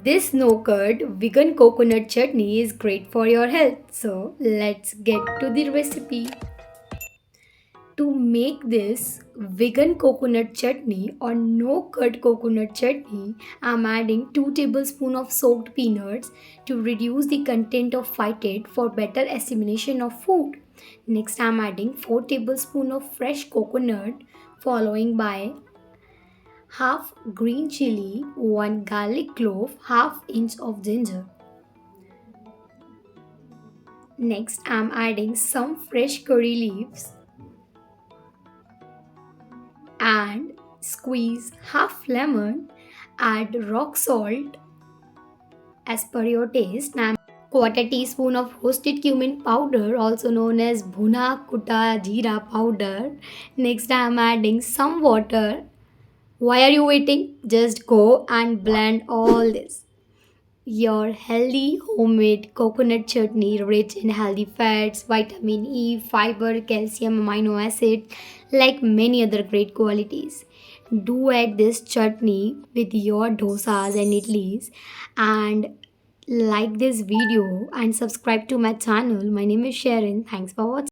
This no-cut vegan coconut chutney is great for your health. So let's get to the recipe. To make this vegan coconut chutney or no-cut coconut chutney, I'm adding 2 tablespoons of soaked peanuts to reduce the content of phytate for better assimilation of food. Next, I'm adding 4 tablespoons of fresh coconut, following by half green chili, 1 garlic clove, half inch of ginger. Next, I'm adding some fresh curry leaves and squeeze half lemon. Add rock salt as per your taste. Now, quarter teaspoon of roasted cumin powder, also known as bhuna kuta jeera powder. Next, I'm adding some water. Why are you waiting? Just go and blend all this. Your healthy homemade coconut chutney rich in healthy fats, vitamin E, fiber, calcium, amino acid, like many other great qualities. Do add this chutney with your dosas and idlis and like this video and subscribe to my channel. My name is Sharon. Thanks for watching.